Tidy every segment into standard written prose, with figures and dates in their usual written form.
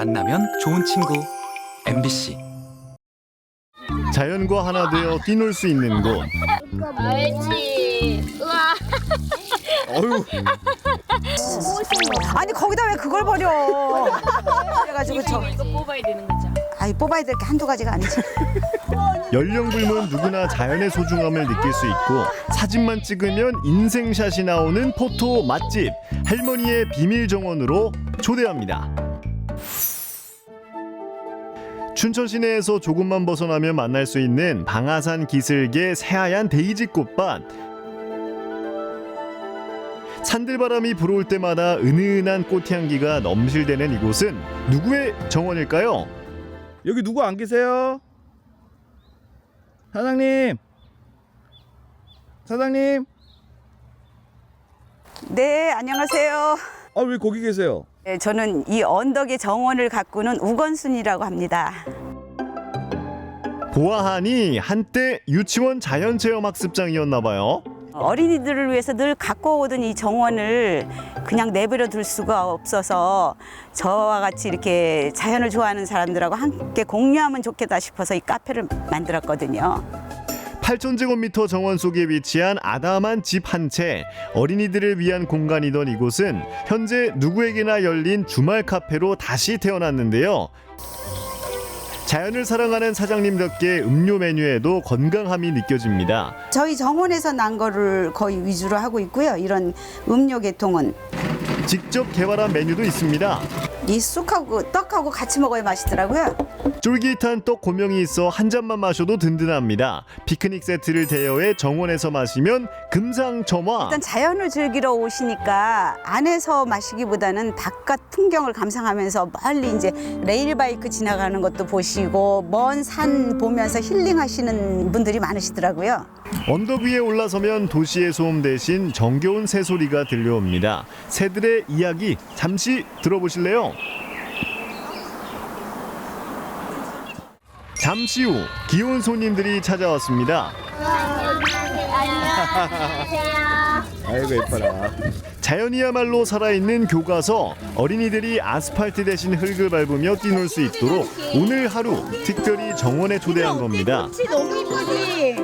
만나면 좋은 친구 MBC. 자연과 하나 되어 뛰놀 수 있는 곳. 알지. 우와. 어휴. 아니 거기다 왜 그걸 버려? 그래가지고 저 이거 뽑아야 되는 거죠. 아이 뽑아야 될 게 한두 가지가 아니지. 연령 불문 누구나 자연의 소중함을 느낄 수 있고 사진만 찍으면 인생샷이 나오는 포토 맛집 할머니의 비밀 정원으로 초대합니다. 춘천 시내에서 조금만 벗어나면 만날 수 있는 방아산 기슭의 새하얀 데이지 꽃밭. 산들바람이 불어올 때마다 은은한 꽃향기가 넘실대는 이곳은 누구의 정원일까요? 여기 누구 안 계세요? 사장님. 사장님. 네 안녕하세요. 아, 왜 거기 계세요? 네, 저는 이 언덕의 정원을 가꾸는 우건순이라고 합니다. 보아하니 한때 유치원 자연체험학습장이었나 봐요. 어린이들을 위해서 늘 가꿔오던 이 정원을 그냥 내버려 둘 수가 없어서 저와 같이 이렇게 자연을 좋아하는 사람들하고 함께 공유하면 좋겠다 싶어서 이 카페를 만들었거든요. 8,000제곱미터 정원 속에 위치한 아담한 집 한 채. 어린이들을 위한 공간이던 이곳은 현재 누구에게나 열린 주말 카페로 다시 태어났는데요. 자연을 사랑하는 사장님답게 음료 메뉴에도 건강함이 느껴집니다. 저희 정원에서 난 거를 거의 위주로 하고 있고요. 이런 음료 계통은 직접 개발한 메뉴도 있습니다. 이 쑥하고 떡하고 같이 먹어야 맛있더라고요. 쫄깃한 떡 고명이 있어 한 잔만 마셔도 든든합니다. 피크닉 세트를 대여해 정원에서 마시면 금상첨화. 일단 자연을 즐기러 오시니까 안에서 마시기보다는 바깥 풍경을 감상하면서 멀리 이제 레일바이크 지나가는 것도 보시고 먼 산 보면서 힐링하시는 분들이 많으시더라고요. 언덕 위에 올라서면 도시의 소음 대신 정겨운 새소리가 들려옵니다. 새들의 이야기 잠시 들어보실래요? 잠시 후 귀여운 손님들이 찾아왔습니다. 아이고 예뻐라. 자연이야말로 살아있는 교과서. 어린이들이 아스팔트 대신 흙을 밟으며 뛰놀 수 있도록 오늘 하루 특별히 정원에 초대한 겁니다. 너무 이쁘지?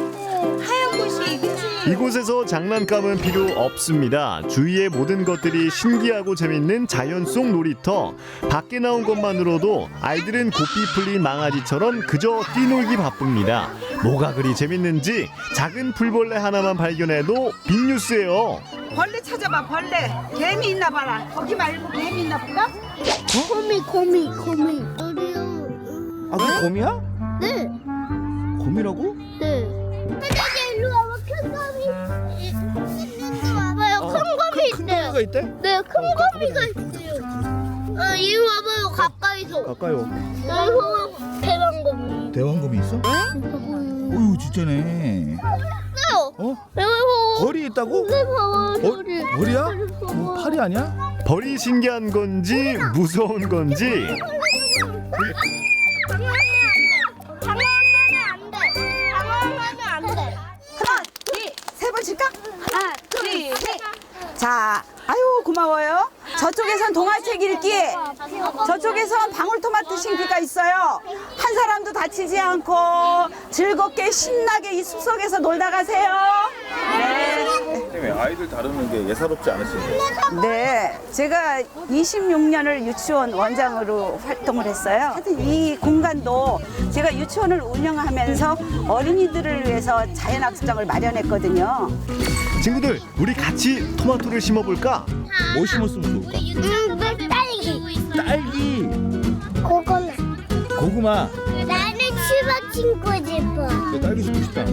하얀 곳이 그치? 이곳에서 장난감은 필요 없습니다. 주위의 모든 것들이 신기하고 재밌는 자연 속 놀이터. 밖에 나온 것만으로도 아이들은 고삐 풀린 망아지처럼 그저 뛰놀기 바쁩니다. 뭐가 그리 재밌는지 작은 풀벌레 하나만 발견해도 빅뉴스예요. 벌레 찾아봐 벌레. 개미 있나 봐라. 거기 말고 개미 있나 볼까? 거미. 아, 그 곰이야? 네. 곰이라고? 네. 사장님 일로 와봐. 큰 거미. 일로 와봐요. 큰 거미 큰 있대요. 거미가 있대? 네, 큰 거미가 있대요. 이리 와봐요. 가까이서. 가까이 와. 여기 대왕거미. 대왕곰이 있어? 어휴 진짜네. 어? 벌이 있다고? 네, 봐봐. 벌이야? 뭐 팔이 아니야? 벌이 신기한 건지 무서운 건지 당황하면 안 돼. 하나, 둘, 세 번 칠까? 하나, 둘, 셋. 자, 아유 고마워요. 저쪽에선 동화책 읽기, 저쪽에선 방울토마토 심기가 있어요. 한 사람도 다치지 않고 즐겁게 신나게 이 숲속에서 놀다 가세요. 선생님 아이들 다루는 게 예사롭지 않으신데. 네, 제가 26년을 유치원 원장으로 활동을 했어요. 하여튼 이 공간도 제가 유치원을 운영하면서 어린이들을 위해서 자연학습장을 마련했거든요. 친구들 우리 같이 토마토를 심어볼까? 뭐 심었으면 좋을까? 딸기. 딸기, 고구마. 고구마. 나는 수박 심고 싶어. 너 딸기 심고 싶다.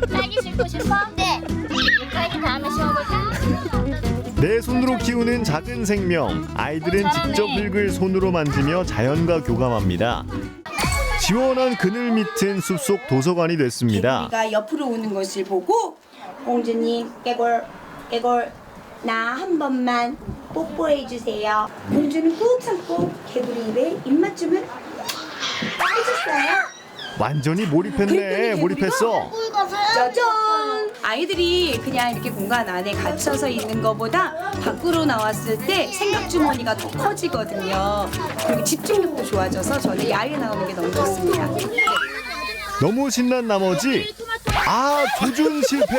딸기 심고 싶어? 네. 딸기 다음에 심어볼까? 내 손으로 키우는 작은 생명. 아이들은 직접 흙을 손으로 만지며 자연과 교감합니다. 시원한 그늘 밑은 숲속 도서관이 됐습니다. 개구리가 옆으로 오는 것을 보고 공주님 깨골 나 한 번만 뽀뽀해 주세요. 공주는 꾹 참고 개구리 입에 입맞춤을 해줬어요. 완전히 몰입했네. 몰입했어. 짜잔! 아이들이 그냥 이렇게 공간 안에 갇혀서 있는 것보다 밖으로 나왔을 때 생각 주머니가 더 커지거든요. 그리고 집중력도 좋아져서 저는 야외에 나오는 게 너무 좋습니다. 너무 신난 나머지 조준 실패.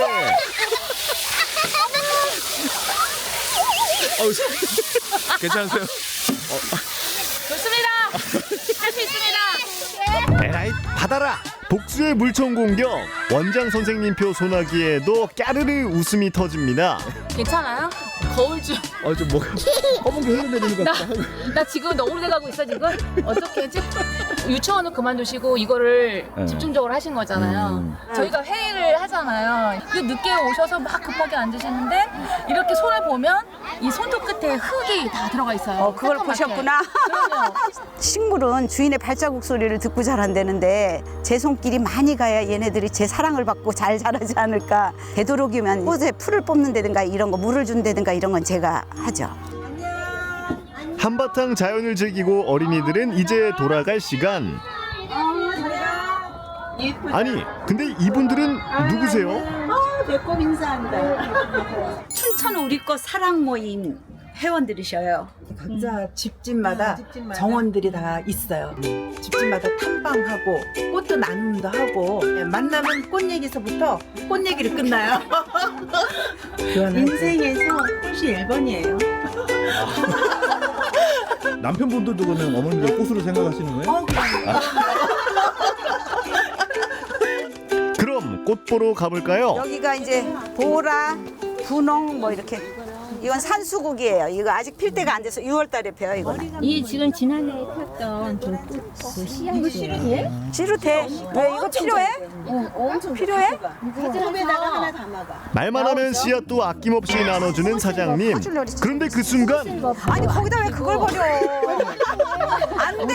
괜찮으세요? 좋습니다. 할 수 있습니다. 에라이 받아라. 복수의 물총 공격. 원장 선생님 표 소나기에도 까르르 웃음이 터집니다. 괜찮아요? 거울 좀. 좀 뭐가 검은 게 흐르내리는 것 같아. 나 지금 너무 오래 가고 있어 지금. 어떻게 했지? 유치원을 그만두시고 이거를 네. 집중적으로 하신 거잖아요. 저희가 회의를 하잖아요. 근데 늦게 오셔서 막 급하게 앉으시는데 이렇게 손을 보면 이 손톱 끝에 흙이 다 들어가 있어요. 그걸 새까맣게. 보셨구나. 그럼요. 식물은 주인의 발자국 소리를 듣고 자란다는데 제 손길이 많이 가야 얘네들이 제 사랑을 받고 잘 자라지 않을까. 되도록이면 꽃에 풀을 뽑는다든가 이런 거 물을 준다든가 이런 건 제가 하죠. 한바탕 자연을 즐기고 어린이들은 이제 돌아갈 시간. 아니 근데 이분들은 누구세요? 배꼽 인사한다. 춘천 우리꽃 사랑 모임 회원들이셔요. 각자 집집마다 정원들이 다 있어요. 집집마다 탐방하고 꽃도 나눔도 하고 만나면 꽃 얘기서부터 꽃 얘기를 끝나요. 인생에서 꽃이 1번이에요. 남편분들도 그러면 어머님들 꽃으로 생각하시는 거예요? 그럼 꽃 보러 가볼까요? 여기가 이제 보라, 분홍 뭐 이렇게. 이건 산수국이에요. 이거 아직 필 때가 안 돼서 6월 달에 펴요, 이거는. 이 지금 지난해 폈던 그 씨앗이에요. 지루돼. 왜 이거 필요해? 엄청 필요해? 컵에다가 하나 담아가. 말만 하면 씨앗도 아낌없이 나눠주는 사장님. 그런데 그 순간 아니 거기다 왜 그걸 버려? 안 돼.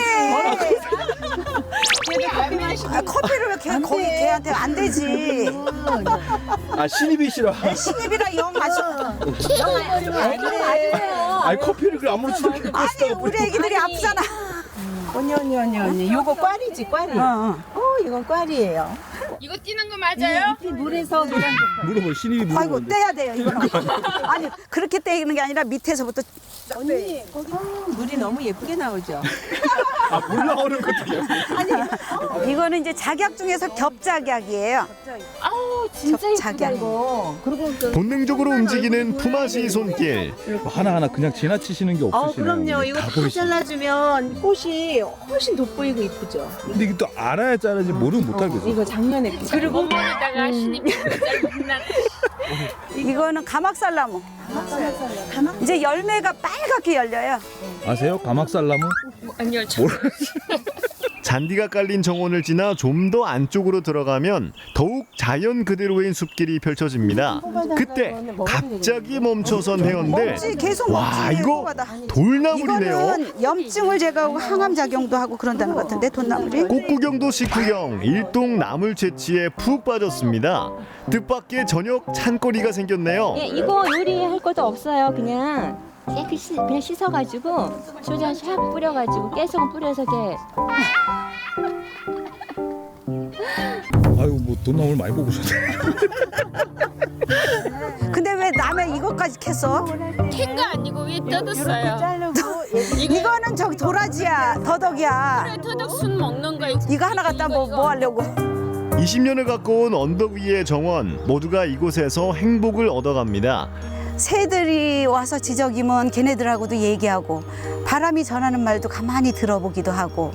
커피를 왜 거기 걔한테 안 되지? 신입이 싫어. 신입이라 영 마셔. 커피를 그 아무렇지도 않게 아니 우리 애기들이 아프잖아. 언니. 요거 꽈리지, 꽈리. 이건 꽈리예요. 이거 뛰는 거 맞아요? 물에서 물어봐 신입이 물어봐. 아이고 떼야 돼요 이거는. 아니 그렇게 떼는 게 아니라 밑에서부터. 언니, 거기 물이 너무 예쁘게 나오죠. 물 나오는 것도 이거는 이제 작약 중에서 겹작약이에요. 아우 진짜 예쁘다 겹작약. 이거. 본능적으로 움직이는 품앗이 손길. 하나하나 그냥 지나치시는 게 없으시네요. 그럼요. 이거 다 잘라주면 꽃이 훨씬 돋보이고 이쁘죠. 근데 이게 또 알아야 자르지 모르면 못 하겠어. 이거 작년에 그리고 몸에다가 신입이 짧은 이거는 가막살나무. 이제 열매가 빨갛게 열려요. 아세요? 가막살나무? 아니요. 잔디가 깔린 정원을 지나 좀 더 안쪽으로 들어가면 더욱 자연 그대로인 숲길이 펼쳐집니다. 그때 갑자기 멈춰선 회원들. 먹지 계속 와 먹지. 이거 돌나물이네요. 이거는 염증을 제거하고 항암 작용도 하고 그런다는 것 같은데 돈나물이. 꽃 구경도 식후경 일동 나물 채취에 푹 빠졌습니다. 뜻밖의 저녁 찬거리가 생겼네요. 예, 이거 요리할 것도 없어요. 그냥 그냥 씻어가지고 소주 샥 뿌려가지고 깨소금 뿌려서 이렇게. 아유 뭐 돈나물 많이 뽑으셨네. 근데 왜 남의 이것까지 캤어? 캔 거 아니고 위에 뜯었어요. 이거는 저기 도라지야, 더덕이야. 토덕순 먹는 거. 이거 하나 갖다 뭐 하려고? 20년을 가까운 언덕 위의 정원 모두가 이곳에서 행복을 얻어갑니다. 새들이 와서 지저귀면 걔네들하고도 얘기하고 바람이 전하는 말도 가만히 들어보기도 하고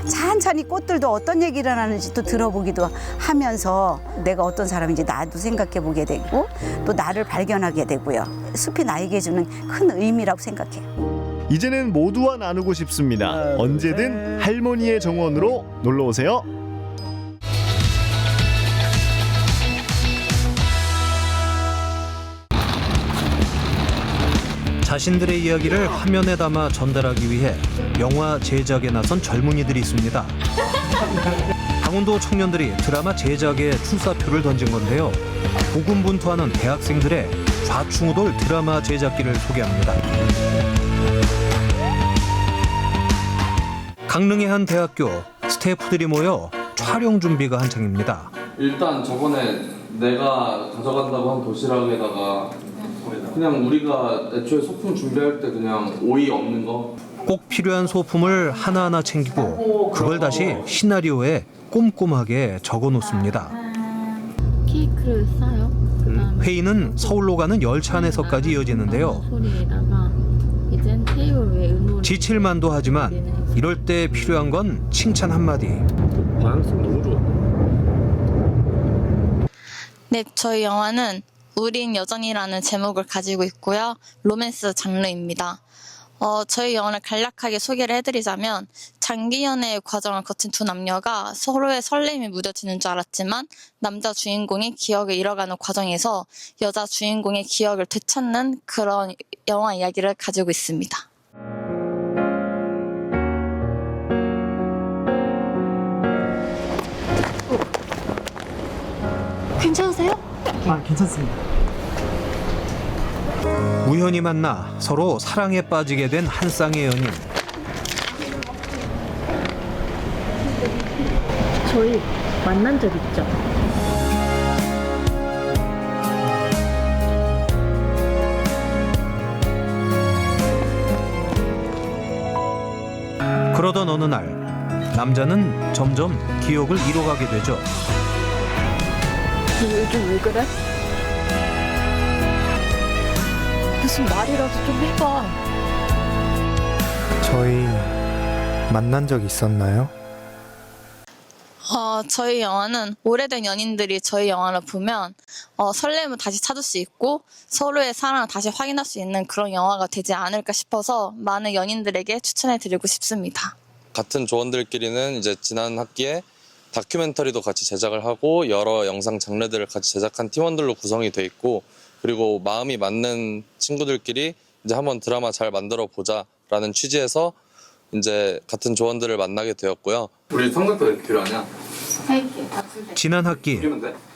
찬찬히 꽃들도 어떤 얘기를 하는지 또 들어보기도 하면서 내가 어떤 사람인지 나도 생각해 보게 되고 또 나를 발견하게 되고요. 숲이 나에게 주는 큰 의미라고 생각해요. 이제는 모두와 나누고 싶습니다. 언제든 할머니의 정원으로 놀러 오세요. 자신들의 이야기를 화면에 담아 전달하기 위해 영화 제작에 나선 젊은이들이 있습니다. 강원도 청년들이 드라마 제작에 출사표를 던진 건데요. 고군분투하는 대학생들의 좌충우돌 드라마 제작기를 소개합니다. 강릉의 한 대학교 스태프들이 모여 촬영 준비가 한창입니다. 일단 저번에 내가 가져간다고 한 도시락에다가 그냥 우리가 애초에 소품 준비할 때 그냥 오이 없는 거 꼭 필요한 소품을 하나하나 챙기고 그걸 다시 시나리오에 꼼꼼하게 적어 놓습니다. 케이크를 싸요. 그다음에 회의는 서울로 가는 열차 안에서까지 이어지는데요. 소리에다가 이젠 테이블 위에 은호를 지칠만도 하지만 이럴 때 필요한 건 칭찬 한마디. 방향성 너무 좋아. 네, 저희 영화는 우린 여전이라는 제목을 가지고 있고요. 로맨스 장르입니다. 저희 영화를 간략하게 소개를 해드리자면 장기 연애의 과정을 거친 두 남녀가 서로의 설렘이 무뎌지는 줄 알았지만 남자 주인공이 기억을 잃어가는 과정에서 여자 주인공의 기억을 되찾는 그런 영화 이야기를 가지고 있습니다. 괜찮으세요? 괜찮습니다. 우연히 만나 서로 사랑에 빠지게 된 한 쌍의 연인. 저희 만난 적 있죠? 그러던 어느 날 남자는 점점 기억을 잃어가게 되죠. 너 요즘 왜 그래? 무슨 말이라도 좀 해봐. 저희 만난 적 있었나요? 저희 영화는 오래된 연인들이 저희 영화를 보면 설렘을 다시 찾을 수 있고 서로의 사랑을 다시 확인할 수 있는 그런 영화가 되지 않을까 싶어서 많은 연인들에게 추천해드리고 싶습니다. 같은 조원들끼리는 이제 지난 학기에 다큐멘터리도 같이 제작을 하고 여러 영상 장르들을 같이 제작한 팀원들로 구성이 돼 있고 그리고 마음이 맞는 친구들끼리 이제 한번 드라마 잘 만들어 보자라는 취지에서 이제 같은 조원들을 만나게 되었고요. 우리 성적도 왜 필요하냐? 지난 학기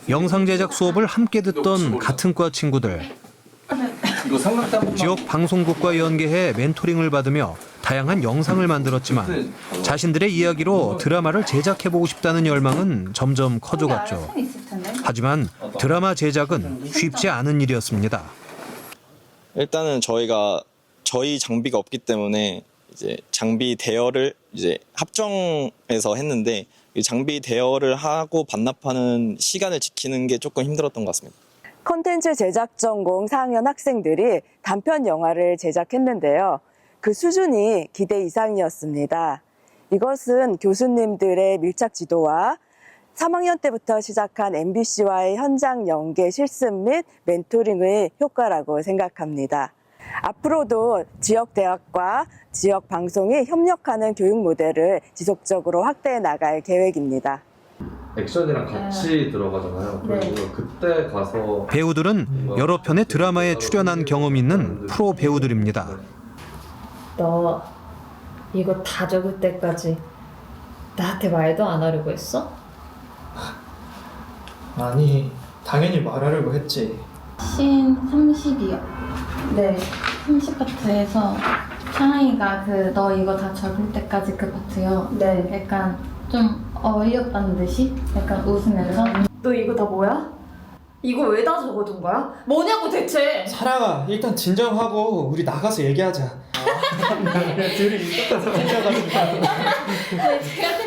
영상 제작 수업을 함께 듣던 같은 과 친구들. 지역 방송국과 연계해 멘토링을 받으며 다양한 영상을 만들었지만 자신들의 이야기로 드라마를 제작해보고 싶다는 열망은 점점 커져갔죠. 하지만 드라마 제작은 쉽지 않은 일이었습니다. 일단은 저희 장비가 없기 때문에 이제 장비 대여를 이제 합정해서 했는데 이 장비 대여를 하고 반납하는 시간을 지키는 게 조금 힘들었던 것 같습니다. 콘텐츠 제작 전공 4학년 학생들이 단편 영화를 제작했는데요. 그 수준이 기대 이상이었습니다. 이것은 교수님들의 밀착 지도와 3학년 때부터 시작한 MBC와의 현장 연계 실습 및 멘토링의 효과라고 생각합니다. 앞으로도 지역 대학과 지역 방송이 협력하는 교육 모델을 지속적으로 확대해 나갈 계획입니다. 액션이랑 같이 들어가잖아요. 그리고 그때 가서 배우들은 여러 편의 드라마에 출연한 경험 있는 프로 배우들입니다. 너 이거 다 적을 때까지 나한테 말도 안 하려고 했어? 아니, 당연히 말하려고 했지. 씬 30이요. 네, 30파트에서 샤이가 너 이거 다 적을 때까지 그 파트요. 네. 약간 좀 어이없다는 듯이 약간 웃으면서 너 이거 다 뭐야? 이거 왜 다 적어둔 거야? 뭐냐고 대체! 사랑아, 일단 진정하고 우리 나가서 얘기하자.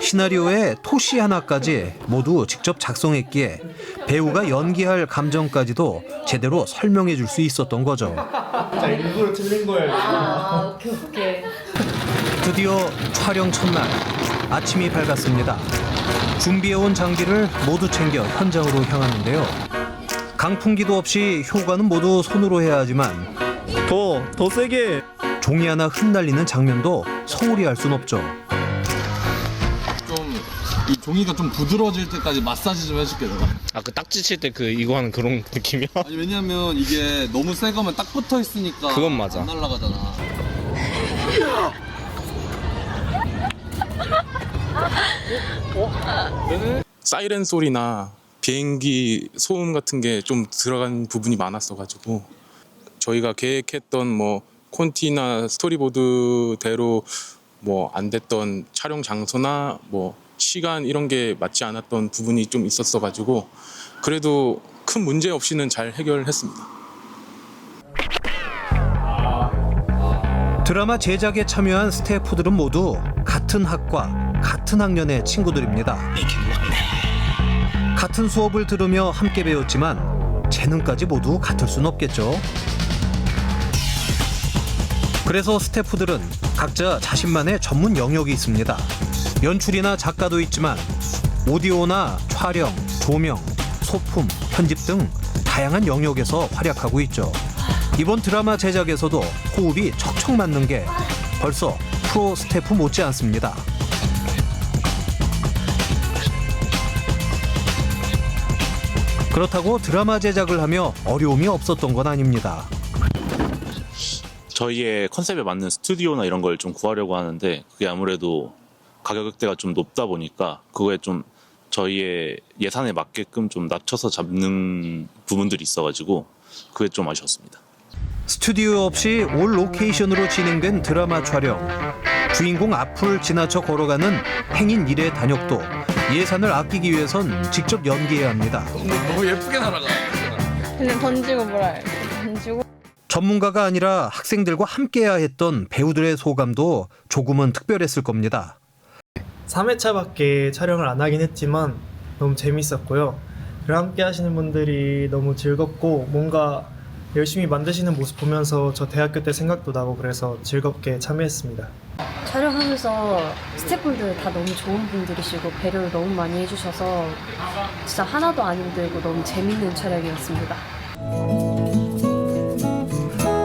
시나리오에 토시 하나까지 모두 직접 작성했기에 배우가 연기할 감정까지도 제대로 설명해 줄 수 있었던 거죠. 자, 일부러 틀린 거예요. 오케이. 드디어 촬영 첫날 아침이 밝았습니다. 준비해온 장비를 모두 챙겨 현장으로 향하는데요. 강풍기도 없이 효과는 모두 손으로 해야 하지만 더 세게. 종이 하나 흩날리는 장면도 소홀히 할 순 없죠. 좀 이 종이가 좀 부드러워질 때까지 마사지 좀 해줄게 내가. 그 딱지 칠 때 이거 하는 그런 느낌이야? 아니 왜냐면 이게 너무 새 거면 딱 붙어 있으니까 그건 맞아. 안 날아가잖아. 사이렌 소리나 비행기 소음 같은 게 좀 들어간 부분이 많았어가지고 저희가 계획했던 뭐 콘티나 스토리보드대로 뭐 안 됐던 촬영 장소나 뭐 시간 이런 게 맞지 않았던 부분이 좀 있었어가지고 그래도 큰 문제 없이는 잘 해결했습니다. 드라마 제작에 참여한 스태프들은 모두 같은 학과, 같은 학년의 친구들입니다. 같은 수업을 들으며 함께 배웠지만 재능까지 모두 같을 순 없겠죠. 그래서 스태프들은 각자 자신만의 전문 영역이 있습니다. 연출이나 작가도 있지만 오디오나 촬영, 조명, 소품, 편집 등 다양한 영역에서 활약하고 있죠. 이번 드라마 제작에서도 호흡이 척척 맞는 게 벌써 프로 스태프 못지않습니다. 그렇다고 드라마 제작을 하며 어려움이 없었던 건 아닙니다. 저희의 컨셉에 맞는 스튜디오나 이런 걸 좀 구하려고 하는데 그게 아무래도 가격대가 좀 높다 보니까 그거에 좀 저희의 예산에 맞게끔 좀 낮춰서 잡는 부분들이 있어가지고 그게 좀 아쉬웠습니다. 스튜디오 없이 올 로케이션으로 진행된 드라마 촬영. 주인공 앞을 지나쳐 걸어가는 행인 일의 단역도 예산을 아끼기 위해선 직접 연기해야 합니다. 너무 예쁘게 날아가. 그냥 던지고 뭐라 해. 던지고. 전문가가 아니라 학생들과 함께해야 했던 배우들의 소감도 조금은 특별했을 겁니다. 3회차밖에 촬영을 안 하긴 했지만 너무 재밌었고요. 함께 하시는 분들이 너무 즐겁고 뭔가 열심히 만드시는 모습 보면서 저 대학교 때 생각도 나고 그래서 즐겁게 참여했습니다. 촬영하면서 스태프분들 다 너무 좋은 분들이시고 배려를 너무 많이 해주셔서 진짜 하나도 안 힘들고 너무 재밌는 촬영이었습니다.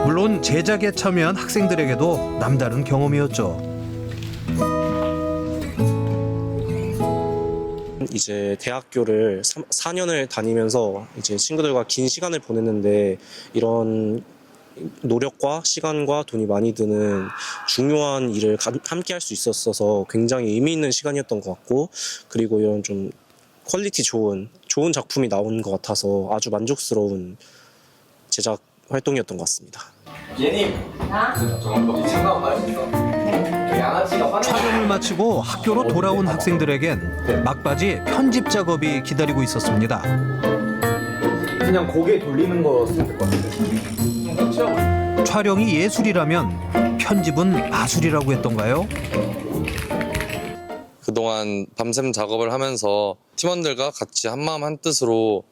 물론 제작에 참여한 학생들에게도 남다른 경험이었죠. 이제 대학교를 4년을 다니면서 이제 친구들과 긴 시간을 보냈는데 이런 노력과 시간과 돈이 많이 드는 중요한 일을 함께 할 수 있었어서 굉장히 의미 있는 시간이었던 것 같고, 그리고 이런 좀 퀄리티 좋은 작품이 나온 것 같아서 아주 만족스러운 제작 활동이었던 것 같습니다. 예님, 이 잠깐 봐주세요. 촬영을 마치고 학교로 돌아온 학생들에겐 막바지 편집 작업이 기다리고 있었습니다. 그냥 고개 돌리는 거 쓰면 될 것 같은데. 촬영이 예술이라면 편집은 마술이라고 했던가요? 그동안 밤샘 작업을 하면서 팀원들과 같이 한마음 한뜻으로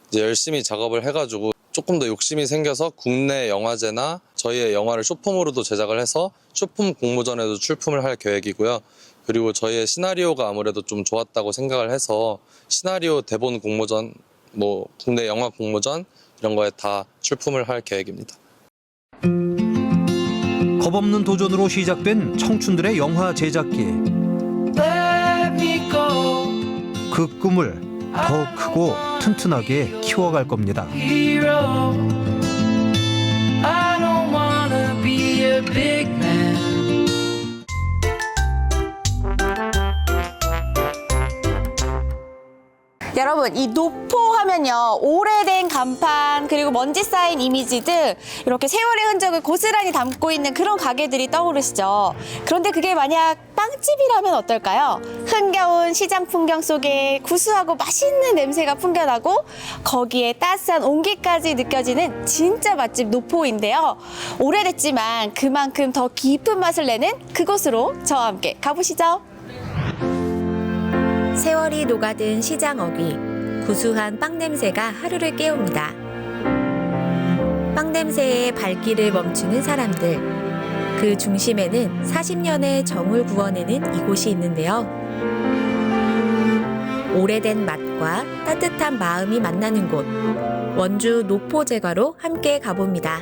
이제 열심히 작업을 해가지고 조금 더 욕심이 생겨서 국내 영화제나 저희의 영화를 쇼폼으로도 제작을 해서 쇼폼 공모전에도 출품을 할 계획이고요. 그리고 저희의 시나리오가 아무래도 좀 좋았다고 생각을 해서 시나리오 대본 공모전, 뭐 국내 영화 공모전 이런 거에 다 출품을 할 계획입니다. 겁없는 도전으로 시작된 청춘들의 영화 제작기. 그 꿈을 더 크고 튼튼하게 키워갈 겁니다. 여러분, 이 노포 하면요, 오래된 간판 그리고 먼지 쌓인 이미지들, 이렇게 세월의 흔적을 고스란히 담고 있는 그런 가게들이 떠오르시죠. 그런데 그게 만약 빵집이라면 어떨까요? 흥겨운 시장 풍경 속에 구수하고 맛있는 냄새가 풍겨나고 거기에 따스한 온기까지 느껴지는 진짜 맛집 노포인데요. 오래됐지만 그만큼 더 깊은 맛을 내는 그곳으로 저와 함께 가보시죠. 세월이 녹아든 시장 어귀, 구수한 빵 냄새가 하루를 깨웁니다. 빵 냄새에 발길을 멈추는 사람들, 그 중심에는 40년의 정을 구워내는 이곳이 있는데요. 오래된 맛과 따뜻한 마음이 만나는 곳, 원주 노포제과로 함께 가봅니다.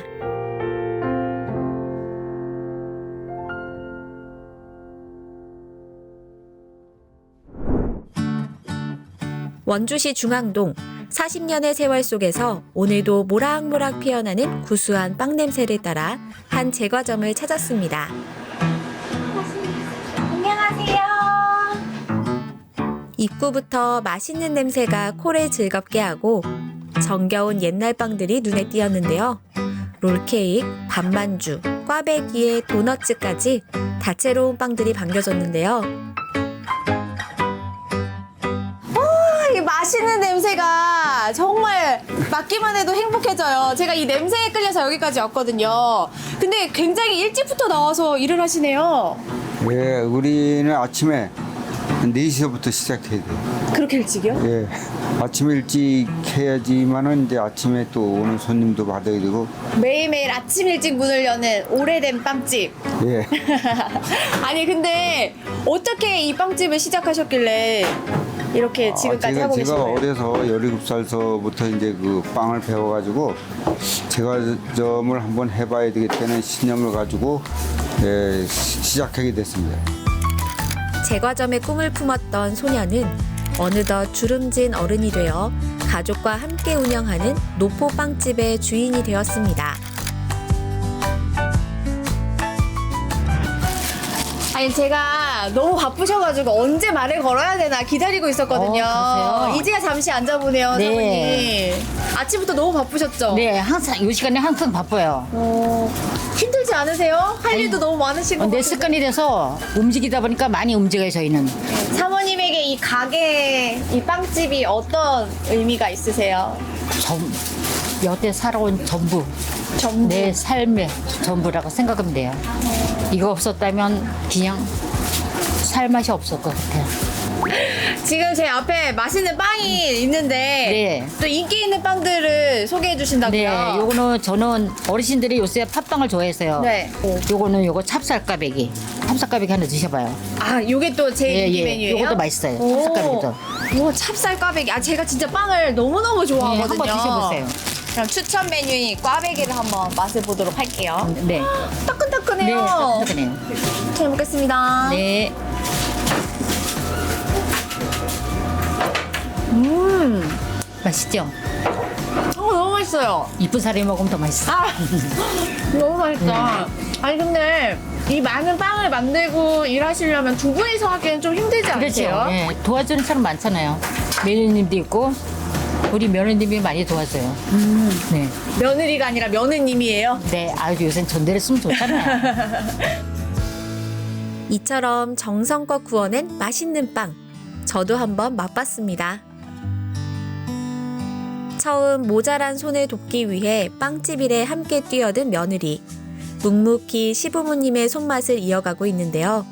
원주시 중앙동, 40년의 세월 속에서 오늘도 모락모락 피어나는 구수한 빵 냄새를 따라 한 제과점을 찾았습니다. 안녕하세요. 입구부터 맛있는 냄새가 코를 즐겁게 하고 정겨운 옛날 빵들이 눈에 띄었는데요. 롤케이크, 밥만주, 꽈배기에 도너츠까지 다채로운 빵들이 반겨졌는데요. 맛있는 냄새가 냄새가 정말 맡기만 해도 행복해져요. 제가 이 냄새에 끌려서 여기까지 왔거든요. 근데 굉장히 일찍부터 나와서 일을 하시네요. 예, 우리는 아침에 4시부터 시작해야 돼요. 그렇게 일찍이요? 예, 아침에 일찍 해야지만은 이제 아침에 또 오는 손님도 받아야 되고. 매일매일 아침 일찍 문을 여는 오래된 빵집. 예. 아니 근데 어떻게 이 빵집을 시작하셨길래 이렇게 지금까지 하고 계신 제가 거예요? 어려서 17살서부터 이제 그 빵을 배워가지고 제과점을 한번 해봐야 되겠다는 신념을 가지고 예, 시작하게 됐습니다. 제과점의 꿈을 품었던 소녀는 어느덧 주름진 어른이 되어 가족과 함께 운영하는 노포 빵집의 주인이 되었습니다. 아니 제가 너무 바쁘셔가지고 언제 말을 걸어야 되나 기다리고 있었거든요. 그러세요? 이제야 잠시 앉아보네요, 네. 사모님. 아침부터 너무 바쁘셨죠? 네, 항상 이 시간에 항상 바빠요. 힘들지 않으세요? 할 일도 너무 많으신 것 내 같은데. 습관이 돼서 움직이다 보니까 많이 움직여요, 저희는. 사모님에게 이 가게, 이 빵집이 어떤 의미가 있으세요? 여태 살아온 전부. 내 삶의 전부라고 생각하면 돼요. 이거 없었다면 그냥 살 맛이 없을 것 같아요. 지금 제 앞에 맛있는 빵이 있는데 또 인기 있는 빵들을 소개해 주신다고요? 네, 요거는 저는 어르신들이 요새 팥빵을 좋아해서요. 네. 요거는 요거 찹쌀까베기. 찹쌀까베기 하나 드셔봐요. 아, 요게 또 제 인기 메뉴예요? 요것도 맛있어요. 오. 찹쌀까베기도. 오, 찹쌀 꽈배기. 아, 제가 진짜 빵을 너무너무 좋아하거든요. 네, 한번 드셔보세요. 그럼 추천 메뉴인 꽈배기를 한번 맛을 보도록 할게요. 네. 따끈따끈해요. 네, 따끈따끈해요. 잘 먹겠습니다. 네. 맛있죠? 너무 맛있어요. 이쁜 사람이 먹으면 더 맛있어. 아, 너무 맛있다. 아니 근데 이 많은 빵을 만들고 일하시려면 두 분이서 하기엔 좀 힘들지 않으세요? 그렇죠. 예, 도와주는 사람 많잖아요. 매니저님도 있고 우리 며느님이 많이 도와줘요. 네. 며느리가 아니라 며느님이에요? 네, 아유 요새 존대를 쓰면 좋잖아요. 이처럼 정성껏 구워낸 맛있는 빵. 저도 한번 맛봤습니다. 처음 모자란 손을 돕기 위해 빵집 일에 함께 뛰어든 며느리. 묵묵히 시부모님의 손맛을 이어가고 있는데요.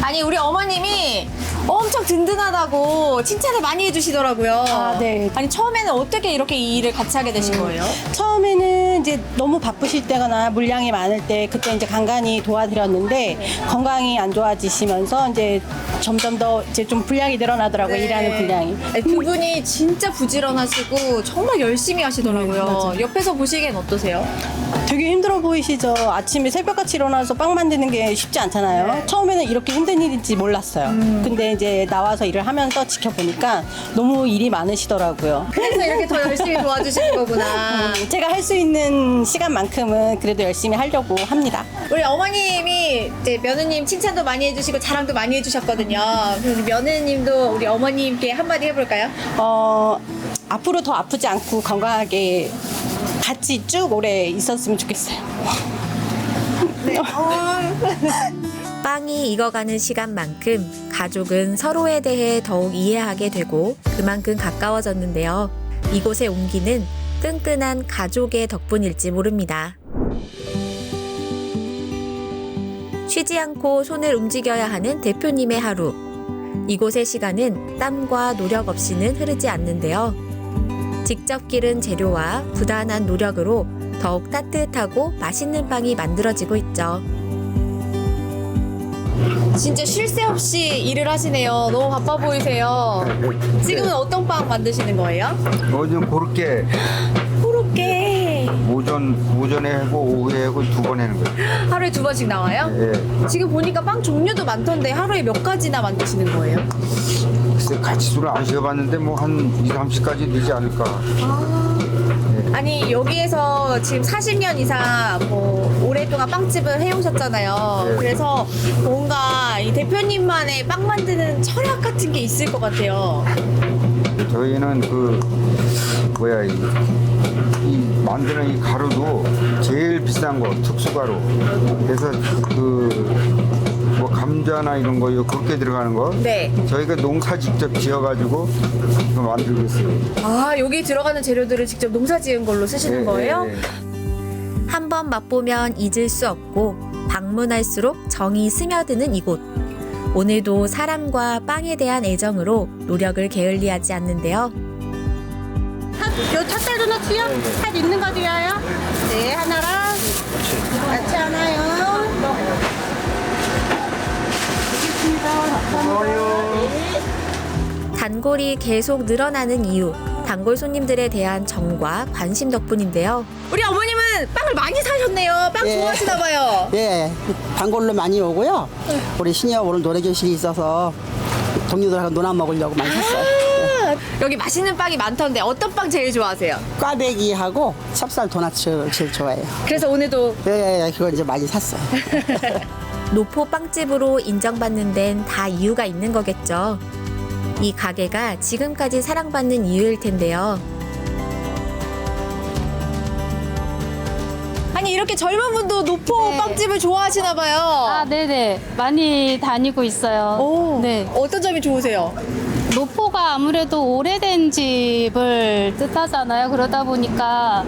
아니 우리 어머님이 엄청 든든하다고 칭찬을 많이 해주시더라고요. 아, 네. 아니 처음에는 어떻게 이렇게 이 일을 같이 하게 되신 거예요? 처음에는 이제 너무 바쁘실 때거나 물량이 많을 때 그때 이제 간간히 도와드렸는데 건강이 안 좋아지시면서 이제 점점 더 이제 좀 분량이 늘어나더라고요. 일하는 분량이. 아니, 그분이 진짜 부지런하시고 정말 열심히 하시더라고요. 맞아요. 옆에서 보시기엔 어떠세요? 되게 힘들어 보이시죠? 아침에 새벽같이 일어나서 빵 만드는 게 쉽지 않잖아요. 처음에는 이렇게 힘든 일인지 몰랐어요. 근데 이제 나와서 일을 하면서 지켜보니까 너무 일이 많으시더라고요. 그래서 이렇게 더 열심히 도와주시는 거구나. 제가 할 수 있는 시간만큼은 그래도 열심히 하려고 합니다. 우리 어머님이 이제 며느님 칭찬도 많이 해주시고 자랑도 많이 해주셨거든요. 그래서 며느님도 우리 어머님께 한마디 해볼까요? 앞으로 더 아프지 않고 건강하게 같이 쭉 오래 있었으면 좋겠어요. 네. 빵이 익어가는 시간만큼 가족은 서로에 대해 더욱 이해하게 되고 그만큼 가까워졌는데요. 이곳의 온기는 끈끈한 가족의 덕분일지 모릅니다. 쉬지 않고 손을 움직여야 하는 대표님의 하루. 이곳의 시간은 땀과 노력 없이는 흐르지 않는데요. 직접 기른 재료와 부단한 노력으로 더욱 따뜻하고 맛있는 빵이 만들어지고 있죠. 진짜 쉴 새 없이 일을 하시네요. 너무 바빠 보이세요. 지금은 어떤 빵 만드시는 거예요? 요즘 그렇게 코로케. 오전에 하고 오후에 하고 2번 하는 거예요. 하루에 2번씩 나와요? 예. 지금 보니까 빵 종류도 많던데 하루에 몇 가지나 만드시는 거예요? 글쎄 가지수를 안 세어봤는데 뭐 한 2, 30가지 되지 않을까. 아니 여기에서 지금 40년 이상 뭐 오랫동안 빵집을 해오셨잖아요. 그래서 뭔가 이 대표님만의 빵 만드는 철학 같은 게 있을 것 같아요. 저희는 이 만드는 이 가루도 제일 비싼 거 특수가루. 그래서 뭐 감자나 이런 거 겉게 들어가는 거. 네. 저희가 농사 직접 지어가지고 이거 만들고 있어요. 아, 여기 들어가는 재료들을 직접 농사 지은 걸로 쓰시는 거예요? 한 번 맛보면 잊을 수 없고 방문할수록 정이 스며드는 이곳. 오늘도 사람과 빵에 대한 애정으로 노력을 게을리하지 않는데요. 요 찹쌀 도넛이요? 팥 있는 거 드려요? 네, 하나랑 같이 하나요. 단골이 계속 늘어나는 이유, 단골 손님들에 대한 정과 관심 덕분인데요. 우리 어머님은 빵을 많이 사셨네요. 빵 예. 좋아하시나 봐요. 예, 단골로 많이 오고요. 우리 신여 오늘 노래교실이 있어서 동료들하고 논아 먹으려고 많이 샀어요. 여기 맛있는 빵이 많던데 어떤 빵 제일 좋아하세요? 꽈배기하고 찹쌀 도넛 제일 좋아해요. 그래서 오늘도 예, 그걸 이제 많이 샀어요. 노포 빵집으로 인정받는 데는 다 이유가 있는 거겠죠. 이 가게가 지금까지 사랑받는 이유일 텐데요. 아니 이렇게 젊은 분도 노포 빵집을 좋아하시나 봐요. 아, 네네. 많이 다니고 있어요. 네. 어떤 점이 좋으세요? 노포가 아무래도 오래된 집을 뜻하잖아요. 그러다 보니까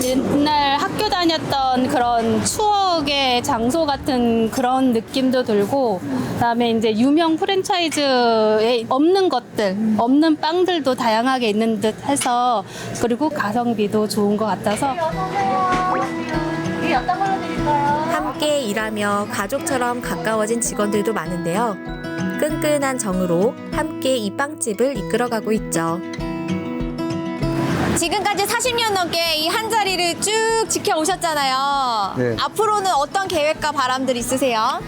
옛날 학교 다녔던 그런 추억의 장소 같은 그런 느낌도 들고, 그다음에 이제 유명 프랜차이즈에 없는 것들, 없는 빵들도 다양하게 있는 듯 해서, 그리고 가성비도 좋은 것 같아서. 함께 일하며 가족처럼 가까워진 직원들도 많은데요. 끈끈한 정으로 함께 이 빵집을 이끌어가고 있죠. 지금까지 40년 넘게 이 한 자리를 쭉 지켜오셨잖아요. 네. 앞으로는 어떤 계획과 바람들 있으세요?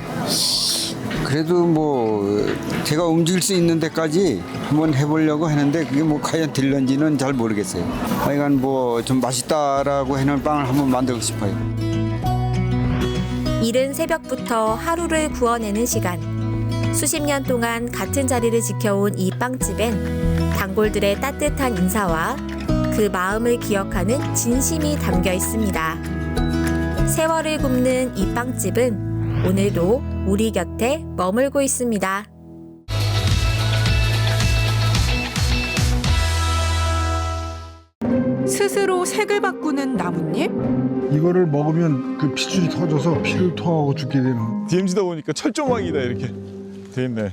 그래도 뭐 제가 움직일 수 있는 데까지 한번 해보려고 하는데 그게 뭐 과연 될런지는 잘 모르겠어요. 하여간 뭐 좀 맛있다라고 해놓은 빵을 한번 만들고 싶어요. 이른 새벽부터 하루를 구워내는 시간. 수십 년 동안 같은 자리를 지켜온 이 빵집엔 단골들의 따뜻한 인사와 그 마음을 기억하는 진심이 담겨 있습니다. 세월을 굽는 이 빵집은 오늘도 우리 곁에 머물고 있습니다. 스스로 색을 바꾸는 나뭇잎? 이거를 먹으면 그 핏줄이 터져서 피를 토하고 죽게 되는. DMZ다 보니까 철조망이다 이렇게 돼 있네.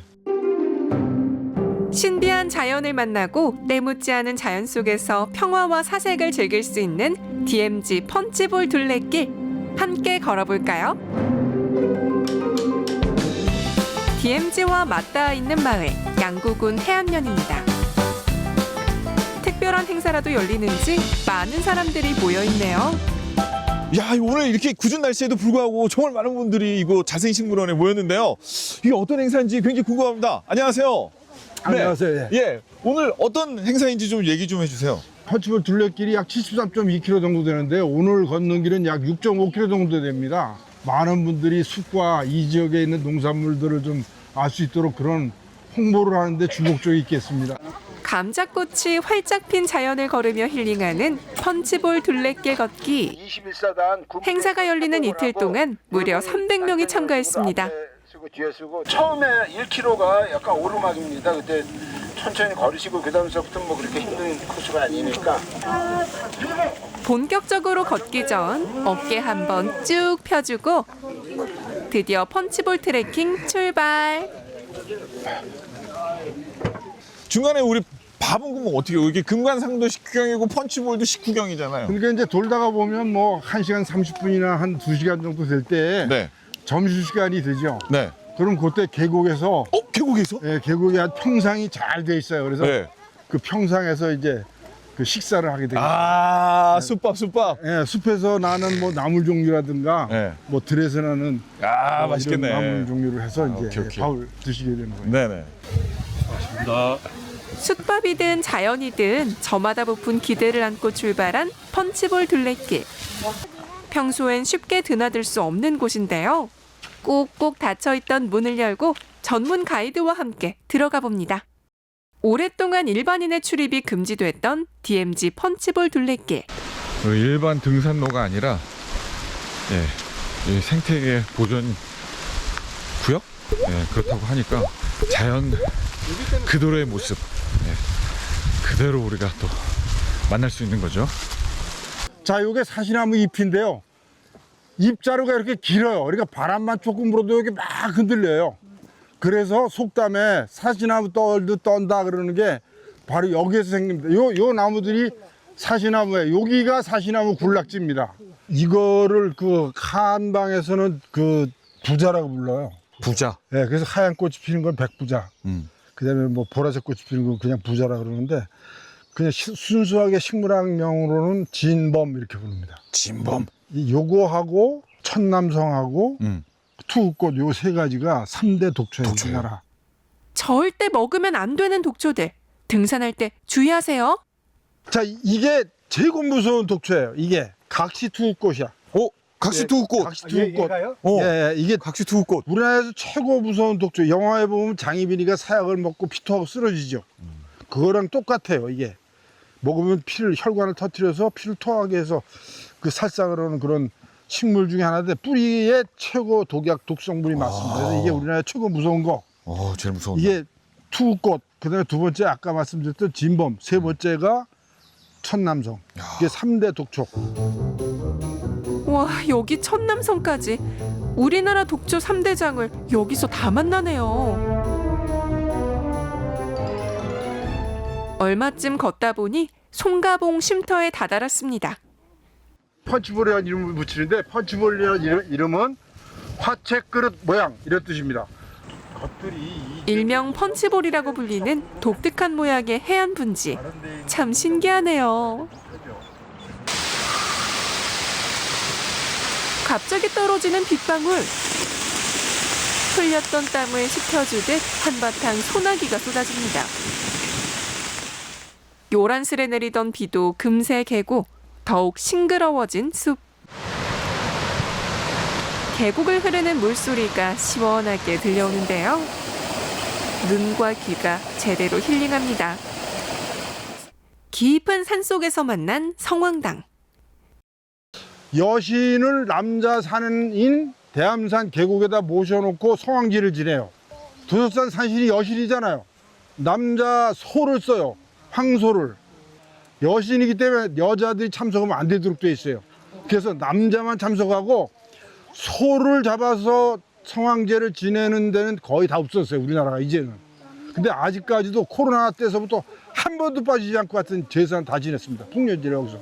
신비한 자연을 만나고 때묻지 않은 자연 속에서 평화와 사색을 즐길 수 있는 DMZ 펀치볼 둘레길 함께 걸어볼까요? DMZ와 맞닿아 있는 마을 양구군 해안면입니다. 특별한 행사라도 열리는지 많은 사람들이 모여있네요. 야, 오늘 이렇게 궂은 날씨에도 불구하고 정말 많은 분들이 이곳 자생식물원에 모였는데요. 이게 어떤 행사인지 굉장히 궁금합니다. 안녕하세요. 안녕하세요. 네. 예, 오늘 어떤 행사인지 좀 얘기 좀 해주세요. 펀치볼 둘레길이 약 73.2km 정도 되는데 오늘 걷는 길은 약 6.5km 정도 됩니다. 많은 분들이 숲과 이 지역에 있는 농산물들을 좀 알 수 있도록 그런 홍보를 하는데 주목적이 있겠습니다. 감자꽃이 활짝 핀 자연을 걸으며 힐링하는 펀치볼 둘레길 걷기. 행사가 열리는 이틀 동안 무려 300명이 참가했습니다. 처음에 1km가 약간 오르막입니다. 그때 천천히 걸으시고 그다음서부터 뭐 그렇게 힘든 코스가 아니니까. 본격적으로 걷기 전 어깨 한번 쭉 펴주고 드디어 펀치볼 트레킹 출발. 중간에 우리 밥은 그럼 어떻게 이게 금관상도 19경이고 펀치볼도 19경이잖아요. 그러니까 이제 돌다가 보면 뭐 1시간 30분이나 한 2시간 정도 될 때 점심시간이 되죠. 네. 그럼 그때 계곡에서 계곡에서? 네, 계곡에 한 평상이 잘 돼 있어요. 그래서 그 평상에서 이제 그 식사를 하게 됩니다. 아, 숲밥. 예, 숲에서 나는 뭐 나물 종류라든가 뭐 들에서 나는 맛있겠네. 이런 나물 종류를 해서 이제 오케이. 밥을 드시게 되는 거예요. 네네. 고맙습니다. 숯밥이든 자연이든 저마다 부푼 기대를 안고 출발한 펀치볼 둘레길. 평소엔 쉽게 드나들 수 없는 곳인데요. 꾹꾹 닫혀있던 문을 열고 전문 가이드와 함께 들어가 봅니다. 오랫동안 일반인의 출입이 금지됐던 DMZ 펀치볼 둘레길. 일반 등산로가 아니라 이 생태계 보존 구역? 네, 그렇다고 하니까 자연 그대로의 모습, 네, 그대로 우리가 또 만날 수 있는 거죠. 자, 요게 사시나무 잎인데요. 잎자루가 이렇게 길어요. 그러니까 바람만 조금 불어도 여기 막 흔들려요. 그래서 속담에 사시나무 떨듯 떤다 그러는 게 바로 여기에서 생깁니다. 요 나무들이 사시나무예요. 여기가 사시나무 군락지입니다. 이거를 그 한방에서는 그 부자라고 불러요. 부자. 네, 그래서 하얀 꽃이 피는 건 백부자. 그다음에 뭐 보라색 꽃이 피는 건 그냥 부자라 그러는데 그냥 순수하게 식물학명으로는 진범 이렇게 부릅니다. 진범. 요거하고 천남성하고 투우꽃 요 세 가지가 3대 독초예요. 우리나라. 절대 먹으면 안 되는 독초들. 등산할 때 주의하세요. 자, 이게 최고 무서운 독초예요. 이게 각시투우꽃이야. 각시투우꽃. 각시투우꽃. 예, 이게 각시투우꽃. 우리나라에서 최고 무서운 독초. 영화에 보면 장희빈이가 사약을 먹고 피토하고 쓰러지죠. 그거랑 똑같아요. 이게 먹으면 혈관을 터뜨려서 피를 토하게 해서 그 살상을 하는 그런 식물 중에 하나인데 뿌리에 최고 독약 독성분이 많습니다. 그래서 이게 우리나라에 최고 무서운 거. 제일 무서운. 이게 투우꽃. 그다음에 두 번째 아까 말씀드렸던 진범. 세 번째가 천남성. 이게 3대 독초. 와, 여기 천남성까지. 우리나라 독초 3대장을 여기서 다 만나네요. 얼마쯤 걷다 보니 송가봉 쉼터에 다다랐습니다. 펀치볼이라는 이름을 붙이는데 펀치볼이라는 이름은 화채 그릇 모양 이런 뜻입니다. 일명 펀치볼이라고 불리는 독특한 모양의 해안 분지. 참 신기하네요. 갑자기 떨어지는 빗방울. 흘렸던 땀을 식혀주듯 한바탕 소나기가 쏟아집니다. 요란스레 내리던 비도 금세 개고 더욱 싱그러워진 숲. 계곡을 흐르는 물소리가 시원하게 들려오는데요. 눈과 귀가 제대로 힐링합니다. 깊은 산속에서 만난 성황당. 여신을 남자 산인 대암산 계곡에다 모셔놓고 성황제를 지내요. 도적산 산신이 여신이잖아요. 남자 소를 써요. 황소를. 여신이기 때문에 여자들이 참석하면 안 되도록 돼 있어요. 그래서 남자만 참석하고 소를 잡아서 성황제를 지내는 데는 거의 다 없었어요. 우리나라가 이제는. 근데 아직까지도 코로나 때서부터 한 번도 빠지지 않고 같은 제사는 다 지냈습니다. 풍년제를 여기서.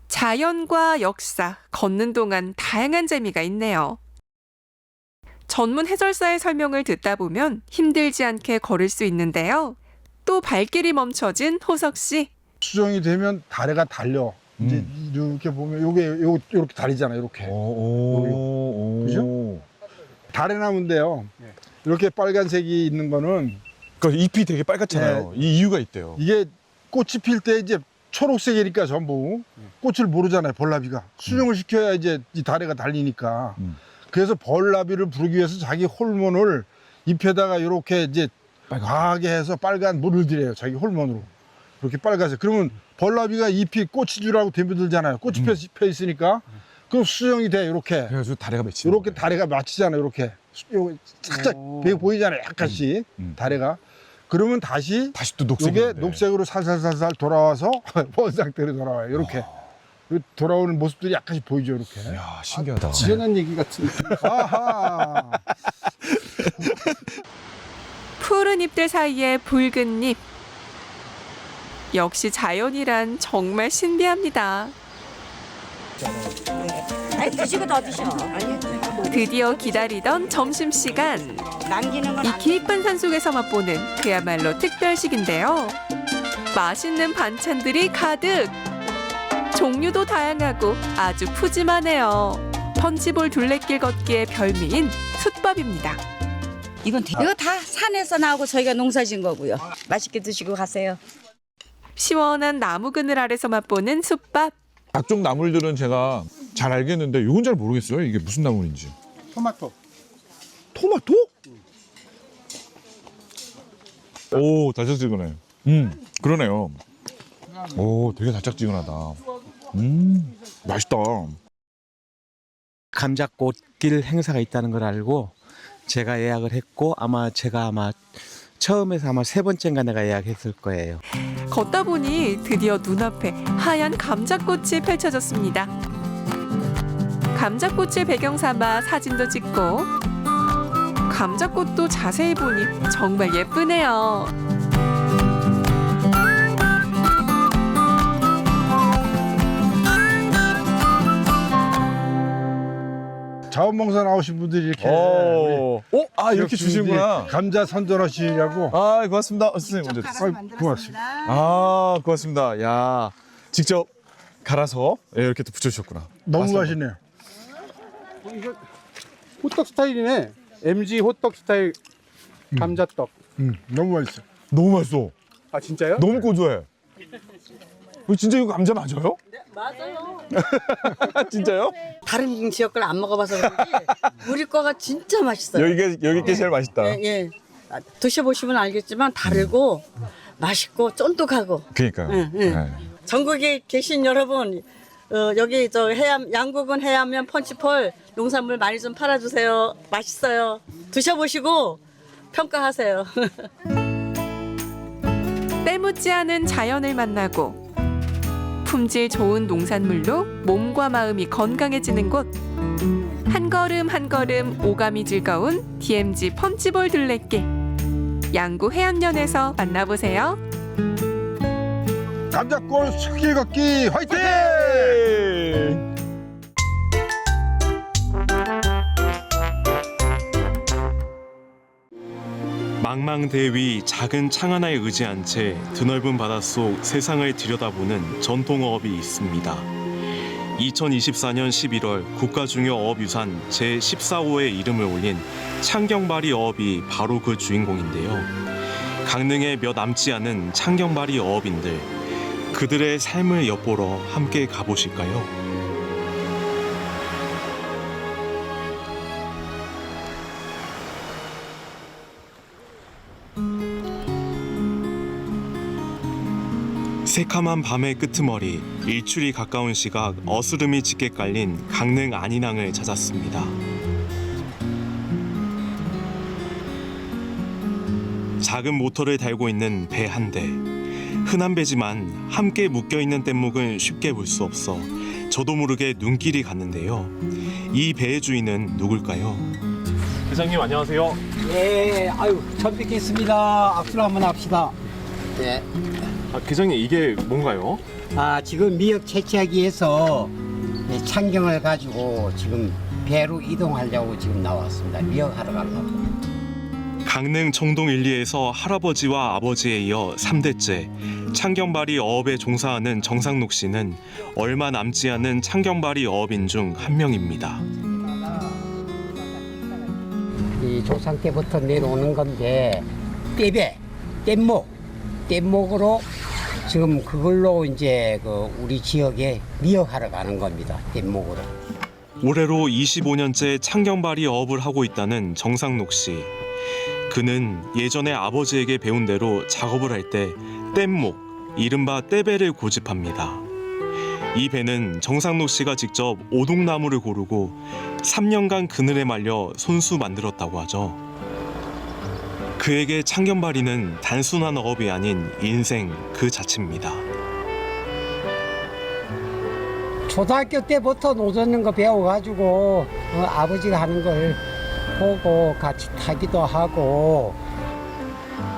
자연과 역사, 걷는 동안 다양한 재미가 있네요. 전문 해설사의 설명을 듣다 보면 힘들지 않게 걸을 수 있는데요. 또 발길이 멈춰진 호석 씨. 수정이 되면 다리가 달려. 이제 이렇게 보면 요렇게 다리잖아요. 이렇게. 그죠? 다래나무인데요. 이렇게 빨간색이 있는 거는 그러니까 잎이 되게 빨갛잖아요. 이 이유가 있대요. 이게 꽃이 필 때 이제 초록색이니까 전부 꽃을 모르잖아요. 벌나비가 수정을 시켜야 이제 이 다래가 달리니까. 그래서 벌나비를 부르기 위해서 자기 호르몬을 잎에다가 이렇게 이제 과하게 해서 빨간 물을 들여요. 자기 호르몬으로 이렇게 빨간색. 그러면 벌나비가 잎이 꽃이 주라고 덤벼들잖아요. 꽃이 펴 있으니까. 그럼 수정이 돼 이렇게. 그래서 다래가 맺히. 이렇게 다래가 맞히잖아요. 이렇게 요거 살짝 보이잖아요. 약간씩 다래가. 그러면 다시 또 녹색이 이게 녹색으로 살살살살 돌아와서 원 상태로 돌아와요. 이렇게 돌아오는 모습들이 약간씩 보이죠. 이렇게. 이야, 신기하다. 지어낸 얘기 같은. 아하. 푸른 잎들 사이에 붉은 잎. 역시 자연이란 정말 신비합니다. 드시고 더 드셔. 드디어 기다리던 점심시간. 이 깊은 산속에서 맛보는 그야말로 특별식인데요. 맛있는 반찬들이 가득. 종류도 다양하고 아주 푸짐하네요. 펀치볼 둘레길 걷기의 별미인 숯밥입니다. 이거 다 산에서 나오고 저희가 농사진 거고요. 맛있게 드시고 가세요. 시원한 나무 그늘 아래서 맛보는 숯밥. 각종 나물들은 제가 잘 알겠는데 이건 잘 모르겠어요. 이게 무슨 나물인지. 토마토. 토마토? 오, 달짝지근해. 그러네요. 오, 되게 달짝지근하다. 맛있다. 감자꽃길 행사가 있다는 걸 알고 제가 예약을 했고 제가 처음에서 아마 3번째인가 내가 예약했을 거예요. 걷다 보니 드디어 눈앞에 하얀 감자꽃이 펼쳐졌습니다. 감자꽃을 배경 삼아 사진도 찍고 감자꽃도 자세히 보니 정말 예쁘네요. 자원봉사 나오신 분들이 이렇게 이렇게 주시는구나. 감자 선전하시려고. 고맙습니다. 선생님 먼저. 고맙습니다. 고맙습니다. 야, 직접 갈아서 이렇게 또 붙여주셨구나. 너무 맛있네요. 이거 호떡 스타일이네. MG 호떡 스타일 감자떡. 너무 맛있어. 너무 맛있어. 아 진짜요? 너무 고소해. 진짜 이거 감자 맞아요? 네, 맞아요. 진짜요? 다른 지역 걸 안 먹어봐서 그런지 우리 거가 진짜 맛있어요. 여기 게 제일 맛있다. 예. 드셔보시면 알겠지만 다르고 맛있고 쫀득하고. 그러니까요. 네. 전국에 계신 여러분, 여기 양구군 해안면 펀치폴 농산물 많이 좀 팔아주세요. 맛있어요. 드셔보시고 평가하세요. 때묻지 않은 자연을 만나고 품질 좋은 농산물로 몸과 마음이 건강해지는 곳. 한 걸음 한 걸음 오감이 즐거운 DMZ 펀치볼 둘레길. 양구 해안면에서 만나보세요. 감자꽃 스킬 걷기 화이팅! 망망대위 작은 창 하나에 의지한 채 드넓은 바닷속 세상을 들여다보는 전통어업이 있습니다. 2024년 11월 국가중요어업유산 제14호에 이름을 올린 창경바리 어업이 바로 그 주인공인데요. 강릉에 몇 남지 않은 창경바리 어업인들, 그들의 삶을 엿보러 함께 가보실까요? 새카만 밤의 끄트머리, 일출이 가까운 시각 어스름이 짙게 깔린 강릉 안인항을 찾았습니다. 작은 모터를 달고 있는 배 한 대. 흔한 배지만 함께 묶여있는 뗏목은 쉽게 볼 수 없어 저도 모르게 눈길이 갔는데요. 이 배의 주인은 누굴까요? 회장님 안녕하세요. 예, 처음 뵙겠습니다. 악수를 한번 합시다. 네. 회장님 이게 뭔가요? 지금 미역 채취하기 위해서 창경을 가지고 지금 배로 이동하려고 지금 나왔습니다. 미역 하러 가려고. 강릉 청동 1리에서 할아버지와 아버지에 이어 3대째 창경바리 어업에 종사하는 정상록 씨는 얼마 남지 않은 창경바리 어업인 중 한 명입니다. 이 조상 때부터 내려오는 건데 뗏목으로 지금 그걸로 이제 우리 지역에 미역하러 가는 겁니다. 뗏목으로. 올해로 25년째 창경바리 어업을 하고 있다는 정상록 씨. 그는 예전에 아버지에게 배운 대로 작업을 할 때 뗏목, 이른바 떼배를 고집합니다. 이 배는 정상록 씨가 직접 오동나무를 고르고 3년간 그늘에 말려 손수 만들었다고 하죠. 그에게 창경바리는 단순한 어업이 아닌 인생 그 자체입니다. 초등학교 때부터 노젓는 거 배워가지고 아버지가 하는 걸 보고 같이 타기도 하고.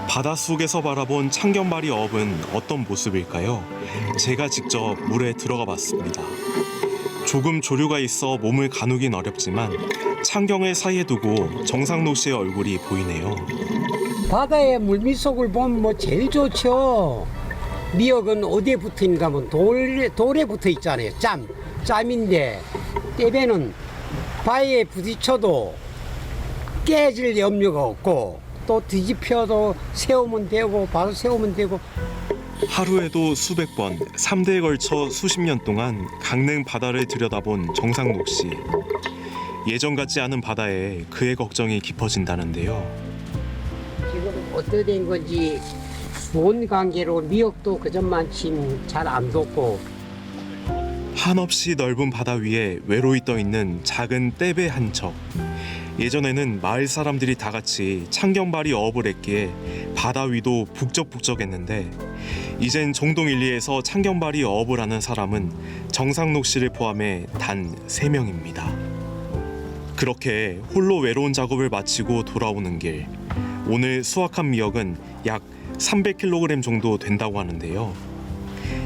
바닷속에서 바라본 창경바리 어업은 어떤 모습일까요? 제가 직접 물에 들어가 봤습니다. 조금 조류가 있어 몸을 가누긴 어렵지만 창경을 사이에 두고 정상록 씨의 얼굴이 보이네요. 바다의 물밑속을 보면 제일 좋죠. 미역은 어디에 붙어 있는가 하면 돌에 붙어 있잖아요. 짬인데 떼배는 바위에 부딪혀도 깨질 염려가 없고 또 뒤집혀도 세우면 되고 바로 세우면 되고. 하루에도 수백 번, 3대에 걸쳐 수십 년 동안 강릉 바다를 들여다본 정상록 씨. 예전 같지 않은 바다에 그의 걱정이 깊어진다는데요. 지금 어떻게 된 건지 좋은 관계로 미역도 그전만큼 잘 안 돋고. 한없이 넓은 바다 위에 외로이 떠 있는 작은 떼배 한 척. 예전에는 마을 사람들이 다 같이 창경발이 어업을 했기에 바다 위도 북적북적했는데 이젠 정동 1리에서 창경발이 어업을 하는 사람은 정상록 씨를 포함해 단 3명입니다. 그렇게 홀로 외로운 작업을 마치고 돌아오는 길, 오늘 수확한 미역은 약 300kg 정도 된다고 하는데요.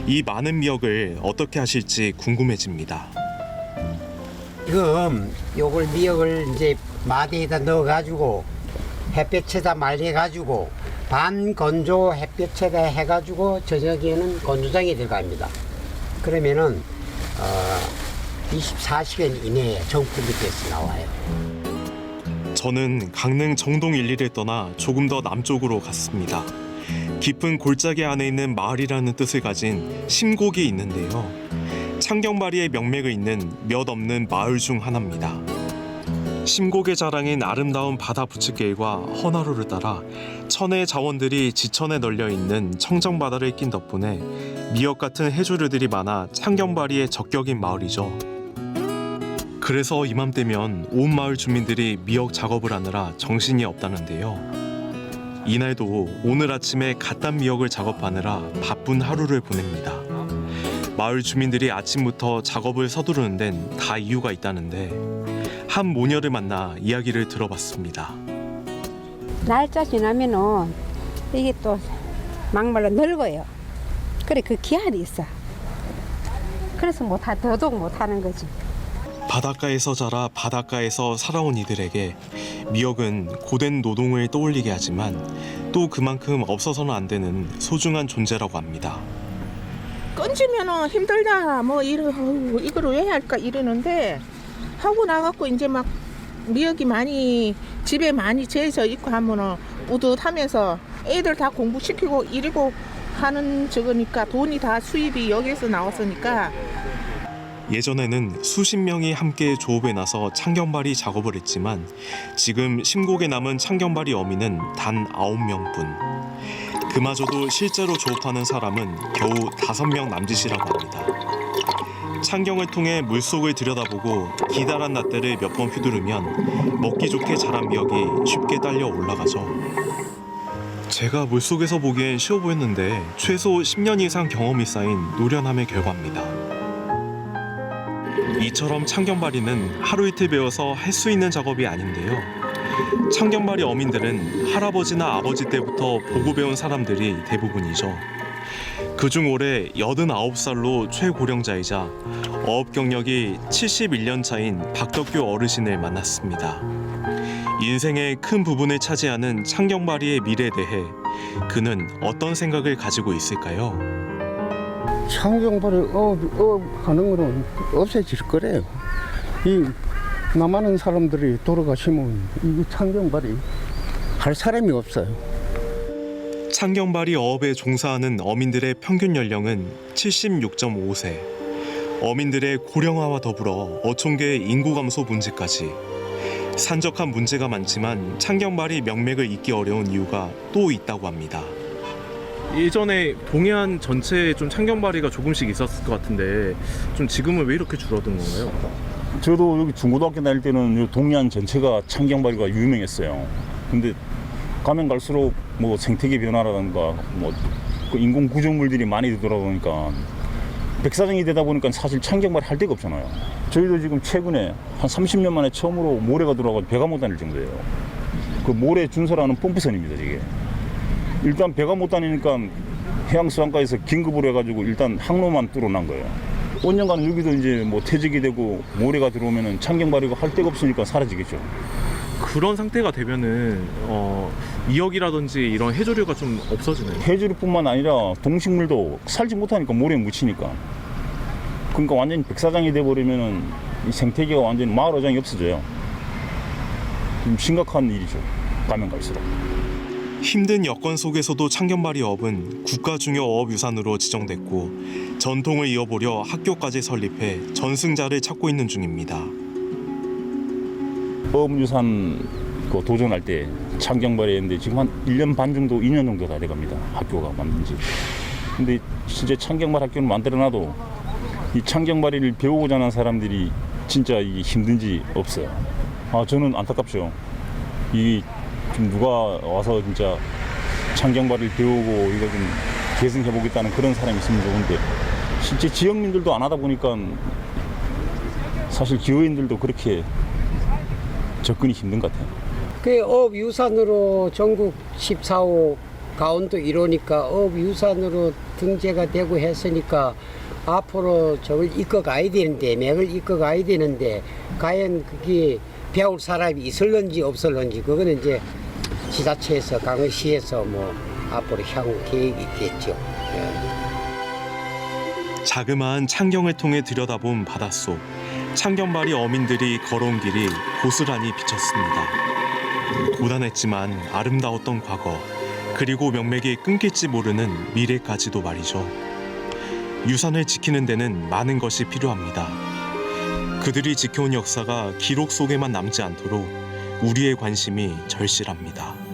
이 많은 미역을 어떻게 하실지 궁금해집니다. 지금 요걸 미역을 이제 마대에다 넣어가지고 햇볕에다 말려가지고 반건조 햇볕에다 해가지고 저녁에는 건조장에 들어갑니다. 그러면은 24시간 이내에 정품이 돼서 나와요. 저는 강릉 정동 1리를 떠나 조금 더 남쪽으로 갔습니다. 깊은 골짜기 안에 있는 마을이라는 뜻을 가진 심곡이 있는데요. 창경바리의 명맥을 잇는 몇 없는 마을 중 하나입니다. 심곡의 자랑인 아름다운 바다 부츠길과 헌화로를 따라 천혜의 자원들이 지천에 널려 있는 청정바다를 낀 덕분에 미역 같은 해조류들이 많아 창경바리의 적격인 마을이죠. 그래서 이맘때면 온 마을 주민들이 미역 작업을 하느라 정신이 없다는데요. 이날도 오늘 아침에 갓 딴 미역을 작업하느라 바쁜 하루를 보냅니다. 마을 주민들이 아침부터 작업을 서두르는 데는 다 이유가 있다는데 한 모녀를 만나 이야기를 들어봤습니다. 날짜 지나면은 이게 또 막말로 늙어요. 그래 그 기한이 있어. 그래서 더더욱 못하는 거지. 바닷가에서 자라 바닷가에서 살아온 이들에게 미역은 고된 노동을 떠올리게 하지만 또 그만큼 없어서는 안 되는 소중한 존재라고 합니다. 건지면은 힘들다 이걸 왜 할까 이러는데 하고 나갖고 이제 막 미역이 많이 집에 많이 재져 있고 하면은 뿌듯하면서 애들 다 공부시키고 이러고 하는 저거니까 돈이 다 수입이 여기에서 나왔으니까. 예전에는 수십 명이 함께 조업에 나서 창경바리 작업을 했지만 지금 심곡에 남은 창경바리 어민은 단 9명뿐. 그마저도 실제로 조업하는 사람은 겨우 5명 남짓이라고 합니다. 창경을 통해 물속을 들여다보고 기다란 낫대를 몇 번 휘두르면 먹기 좋게 자란 미역이 쉽게 딸려 올라가죠. 제가 물속에서 보기엔 쉬워 보였는데 최소 10년 이상 경험이 쌓인 노련함의 결과입니다. 이처럼 창경바리는 하루 이틀 배워서 할 수 있는 작업이 아닌데요. 창경바리 어민들은 할아버지나 아버지 때부터 보고 배운 사람들이 대부분이죠. 그중 올해 89살로 최고령자이자 어업 경력이 71년 차인 박덕규 어르신을 만났습니다. 인생의 큰 부분을 차지하는 창경바리의 미래에 대해 그는 어떤 생각을 가지고 있을까요? 창경바리 어업 하는 거는 없어질 거래요. 이 남아는 사람들이 돌아가시면 이 창경바리 할 사람이 없어요. 창경바리 어업에 종사하는 어민들의 평균 연령은 76.5세. 어민들의 고령화와 더불어 어촌계의 인구 감소 문제까지 산적한 문제가 많지만 창경바리 명맥을 잇기 어려운 이유가 또 있다고 합니다. 예전에 동해안 전체에 좀 창경바리가 조금씩 있었을 것 같은데 좀 지금은 왜 이렇게 줄어든 건가요? 저도 여기 중고등학교 다닐 때는 동해안 전체가 창경바리가 유명했어요. 근데 가면 갈수록 뭐 생태계 변화라든가 그 인공 구조물들이 많이 들어오니까 백사장이 되다 보니까 사실 창경바리 할 데가 없잖아요. 저희도 지금 최근에 한 30년 만에 처음으로 모래가 들어가서 배가 못 다닐 정도예요. 그 모래 준설하는 펌프선입니다, 이게. 일단 배가 못 다니니까 해양수산과에서 긴급으로 해가지고 일단 항로만 뚫어놓은 거예요. 5년간 여기도 이제 뭐 퇴직이 되고 모래가 들어오면은 창경바리가 할 데가 없으니까 사라지겠죠. 그런 상태가 되면은 미역이라든지 이런 해조류가 좀 없어지나요? 해조류뿐만 아니라 동식물도 살지 못하니까 모래에 묻히니까. 그러니까 완전히 백사장이 돼버리면은 이 생태계가 완전히 마을 어장이 없어져요. 좀 심각한 일이죠. 가면 갈수록. 힘든 여건 속에서도 창경바리 어업은 국가 중요 어업유산으로 지정됐고 전통을 이어보려 학교까지 설립해 전승자를 찾고 있는 중입니다. 어업유산 도전할 때 창경바리 했는데 지금 한 1년 반 정도, 2년 정도 다 돼갑니다. 학교가 만든 지. 근데 진짜 창경바리 학교를 만들어놔도 이 창경바리를 배우고자 하는 사람들이 진짜 이게 힘든지 없어요. 저는 안타깝죠. 이 좀 누가 와서 진짜 창경발을 배우고 이거 좀 계승해 보겠다는 그런 사람이 있으면 좋은데 실제 지역민들도 안 하다 보니까 사실 기업인들도 그렇게 접근이 힘든 것 같아요. 그 업유산으로 전국 14호 가온도 이러니까 업유산으로 등재가 되고 했으니까 앞으로 저걸 이끌어가야 되는데 맥을 이끌어가야 되는데 과연 그게 배울 사람이 있을런지 없을런지 그거는 이제 지자체에서 강의시에서 뭐 앞으로 향후 계획이 있겠죠. 자그마한 창경을 통해 들여다본 바닷속. 창경발이 어민들이 걸어온 길이 고스란히 비쳤습니다. 고단했지만 아름다웠던 과거, 그리고 명맥이 끊길지 모르는 미래까지도 말이죠. 유산을 지키는 데는 많은 것이 필요합니다. 그들이 지켜온 역사가 기록 속에만 남지 않도록 우리의 관심이 절실합니다.